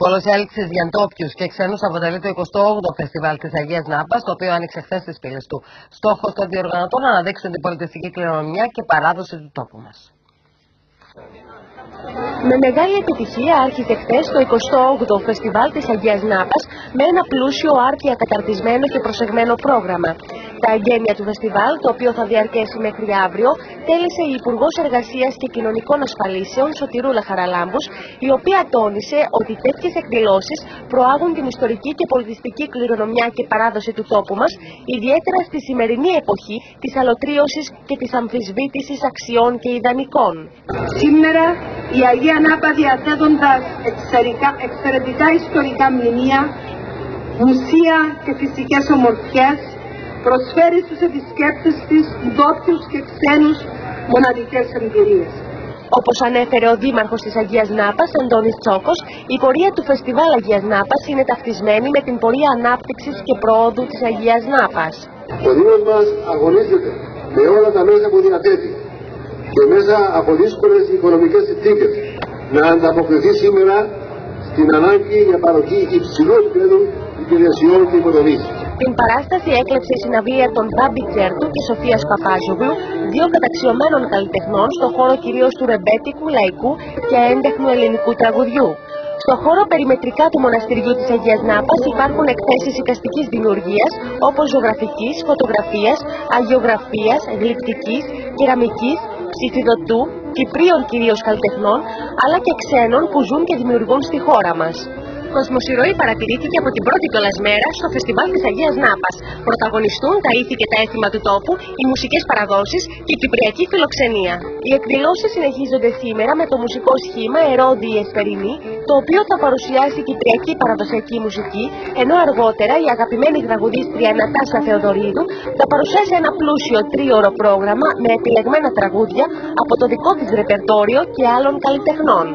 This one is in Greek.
Πόλος έλξης για ντόπιους και ξένους αποτελεί το 28ο φεστιβάλ της Αγίας Νάπας, το οποίο άνοιξε χθες τις πύλες του. Στόχος των διοργανωτών να αναδείξουν την πολιτιστική κληρονομιά και παράδοση του τόπου μας. Με μεγάλη επιτυχία άρχισε χθες το 28ο φεστιβάλ της Αγίας Νάπας με ένα πλούσιο, άρτια καταρτισμένο και προσεγμένο πρόγραμμα. Τα εγγένεια του φεστιβάλ, το οποίο θα διαρκέσει μέχρι αύριο, τέλεσε η Υπουργός Εργασίας και Κοινωνικών Ασφαλίσεων Σωτηρούλα Χαραλάμπους, η οποία τόνισε ότι τέτοιες εκδηλώσεις προάγουν την ιστορική και πολιτιστική κληρονομιά και παράδοση του τόπου μας, ιδιαίτερα στη σημερινή εποχή της αλωτρίωσης και της αμφισβήτησης αξιών και ιδανικών. Σήμερα η Αγία Νάπα, διαθέτοντας εξαιρετικά ιστορικά μνημεία, μουσεία και φυσικές ομορφιές, προσφέρει στους επισκέπτες της ντόπιους και ξένους μοναδικές εμπειρίες. Όπως ανέφερε ο Δήμαρχος της Αγίας Νάπας, Αντώνης Τσόκος, η πορεία του Φεστιβάλ Αγίας Νάπας είναι ταυτισμένη με την πορεία ανάπτυξης και προόδου της Αγίας Νάπας. Ο Δήμος μας αγωνίζεται με όλα τα μέσα που διαθέτει και μέσα από δύσκολες οικονομικές συνθήκες να ανταποκριθεί σήμερα στην ανάγκη για παροχή υψηλού επίπεδου υπηρεσιών και υποδομής. Την παράσταση έκλεψε η συναυλία των Μπάμπη Τσέρτου και Σοφίας Παπάζογλου, δύο καταξιωμένων καλλιτεχνών στο χώρο κυρίως του ρεμπέτικου, λαϊκού και έντεχνου ελληνικού τραγουδιού. Στο χώρο περιμετρικά του μοναστηριού της Αγίας Νάπας υπάρχουν εκθέσεις εικαστικής δημιουργίας, όπως ζωγραφικής, φωτογραφίας, αγιογραφίας, γλυπτικής, κεραμικής, ψηφιδωτού, Κυπρίων κυρίως καλλιτεχνών, αλλά και ξένων που ζουν και δημιουργούν στη χώρα μας. Κοσμοσυρωή παρατηρήθηκε από την πρώτη κιόλας μέρα στο Φεστιβάλ της Αγίας Νάπας. Πρωταγωνιστούν τα ήθη και τα έθιμα του τόπου, οι μουσικές παραδόσεις και η κυπριακή φιλοξενία. Οι εκδηλώσεις συνεχίζονται σήμερα με το μουσικό σχήμα Ερόντιοι Εσπερινοί, το οποίο θα παρουσιάσει κυπριακή παραδοσιακή μουσική, ενώ αργότερα η αγαπημένη τραγουδίστρια Νατάσα Θεοδωρίδου θα παρουσιάσει ένα πλούσιο τρίωρο πρόγραμμα με επιλεγμένα τραγούδια από το δικό της ρεπερτόριο και άλλων καλλιτεχνών.